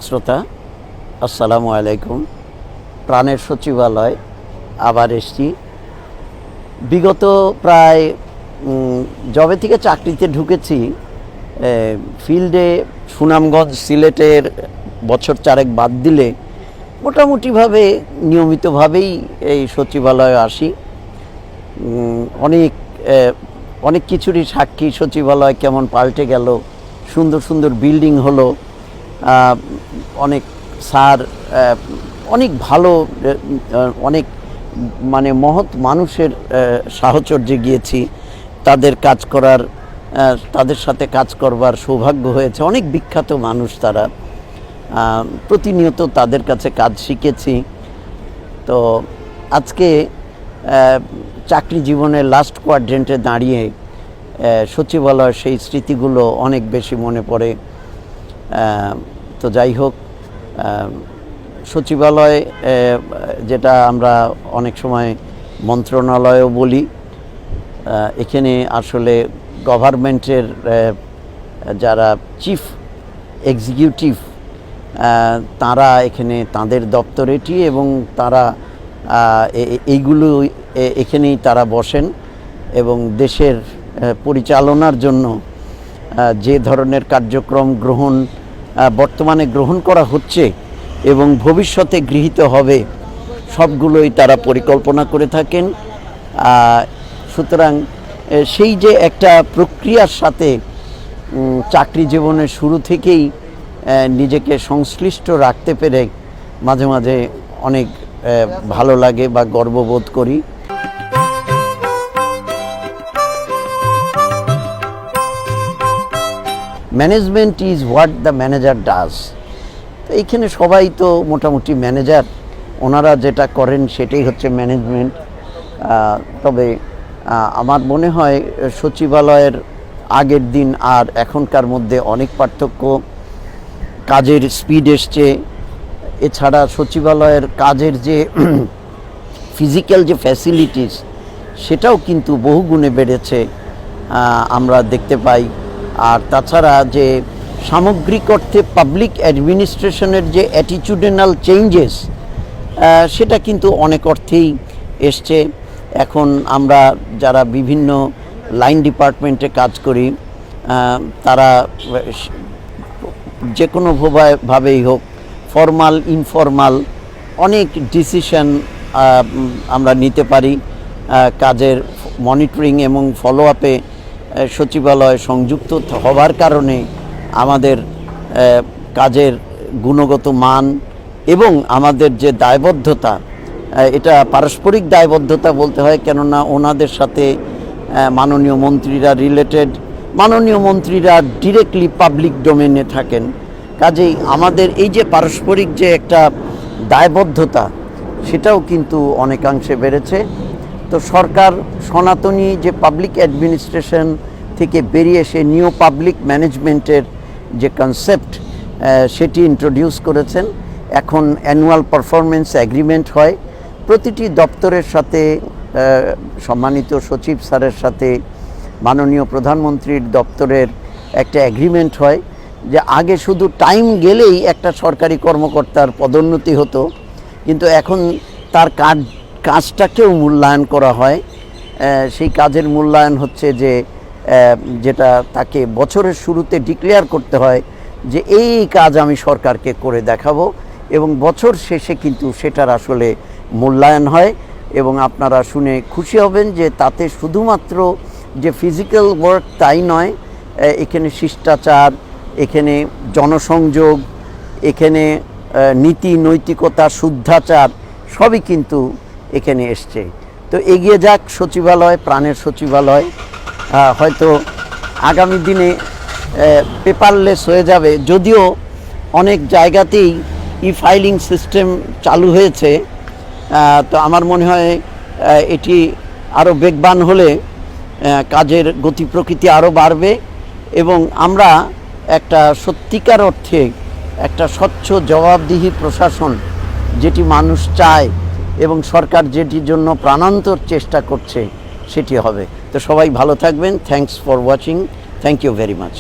শ্রোতা, আসসালামু আলাইকুম। প্রাণের সচিবালয় আবার এসছি। বিগত প্রায় যবে থেকে চাকরিতে ঢুকেছি, ফিল্ডে সুনামগঞ্জ সিলেটের বছর চারেক বাদ দিলে মোটামুটিভাবে নিয়মিতভাবেই এই সচিবালয়ে আসি। অনেক কিছুরই সাক্ষী। সচিবালয় কেমন পাল্টে গেল, সুন্দর সুন্দর বিল্ডিং হলো, অনেক স্যার অনেক ভালো, অনেক মহৎ মানুষের সাহচর্যে গিয়েছি। তাদের সাথে কাজ করবার সৌভাগ্য হয়েছে। অনেক বিখ্যাত মানুষ তারা, প্রতিনিয়ত তাদের কাছে কাজ শিখেছি। তো আজকে চাকরি জীবনের লাস্ট কোয়াড্রেন্টে দাঁড়িয়ে সচিবালয়ের সেই স্মৃতিগুলো অনেক বেশি মনে পড়ে। তো যাই হোক, সচিবালয় যেটা আমরা অনেক সময় মন্ত্রণালয়ও বলি, এখানে আসলে গভর্নমেন্টের যারা চিফ এক্সিকিউটিভ তারা এখানে তাদের দপ্তর এটি, এবং তারা এখানেই তারা বসেন এবং দেশের পরিচালনার জন্য যে ধরনের কার্যক্রম বর্তমানে গ্রহণ করা হচ্ছে এবং ভবিষ্যতে গৃহীত হবে, সবগুলোই তারা পরিকল্পনা করে থাকেন। সুতরাং সেই যে একটা প্রক্রিয়ার সাথে চাকরি জীবনের শুরু থেকেই নিজেকে সংশ্লিষ্ট রাখতে পেরে মাঝে মাঝে অনেক ভালো লাগে বা গর্ববোধ করি। Management is what the manager does. তো এইখানে সবাই তো মোটামুটি ম্যানেজার, ওনারা যেটা করেন সেটাই হচ্ছে ম্যানেজমেন্ট। তবে আমার মনে হয় সচিবালয়ের আগের দিন আর এখনকার মধ্যে অনেক পার্থক্য। কাজের স্পিড এসছে, এছাড়া সচিবালয়ের কাজের যে ফিজিক্যাল যে ফ্যাসিলিটিস সেটাও কিন্তু বহুগুণে বেড়েছে, আমরা দেখতে পাই। আর তাছাড়া যে সামগ্রিক অর্থে পাবলিক অ্যাডমিনিস্ট্রেশনের যে অ্যাটিটিউডনাল চেঞ্জেস, সেটা কিন্তু অনেক অর্থেই এসছে। এখন আমরা যারা বিভিন্ন লাইন ডিপার্টমেন্টে কাজ করি, তারা যে কোনোভাবেই হোক, ফর্মাল ইনফর্মাল অনেক ডিসিশন আমরা নিতে পারি। কাজের মনিটরিং এবং ফলো আপে সচিবালয় সংযুক্ত হওয়ার কারণে আমাদের কাজের গুণগত মান এবং আমাদের যে দায়বদ্ধতা, এটা পারস্পরিক দায়বদ্ধতা বলতে হয়, কেননা ওনাদের সাথে মাননীয় মন্ত্রীরা রিলেটেড। মাননীয় মন্ত্রীরা ডিরেক্টলি পাবলিক ডোমেনে থাকেন, কাজেই আমাদের এই যে পারস্পরিক যে একটা দায়বদ্ধতা, সেটাও কিন্তু অনেকাংশে বেড়েছে। তো সরকার সনাতনী যে পাবলিক অ্যাডমিনিস্ট্রেশন থেকে বেরিয়ে এসে নিউ পাবলিক ম্যানেজমেন্টের যে কনসেপ্ট, সেটি ইন্ট্রোডিউস করেছেন। এখন অ্যানুয়াল পারফরমেন্স অ্যাগ্রিমেন্ট হয় প্রতিটি দপ্তরের সাথে। সম্মানিত সচিব স্যারের সাথে মাননীয় প্রধানমন্ত্রীর দপ্তরের একটা অ্যাগ্রিমেন্ট হয়, যে আগে শুধু টাইম গেলেই একটা সরকারি কর্মকর্তার পদোন্নতি হতো, কিন্তু এখন তার কাজটাকেও মূল্যায়ন করা হয়। সেই কাজের মূল্যায়ন হচ্ছে যেটা তাকে বছরের শুরুতে ডিক্লেয়ার করতে হয় যে এই কাজ আমি সরকারকে করে দেখাবো, এবং বছর শেষে কিন্তু সেটার আসলে মূল্যায়ন হয়। এবং আপনারা শুনে খুশি হবেন যে তাতে শুধুমাত্র যে ফিজিক্যাল ওয়ার্ক তাই নয়, এখানে শিষ্টাচার, এখানে জনসংযোগ, এখানে নীতি নৈতিকতা, শুদ্ধাচার সবই কিন্তু এখানে এসছে। তো এগিয়ে যাক সচিবালয়, প্রাণের সচিবালয়। হয়তো আগামী দিনে পেপারলেস হয়ে যাবে, যদিও অনেক জায়গাতেই ফাইলিং সিস্টেম চালু হয়েছে। তো আমার মনে হয় এটি আরও বেগবান হলে কাজের গতি প্রকৃতি আরও বাড়বে, এবং আমরা একটা সত্যিকার অর্থে একটা স্বচ্ছ জবাবদিহি প্রশাসন, যেটি মানুষ চায় এবং সরকার যেটির জন্য প্রাণান্তর চেষ্টা করছে, সেটি হবে। তো সবাই ভালো থাকবেন। Thanks for watching. Thank you very much.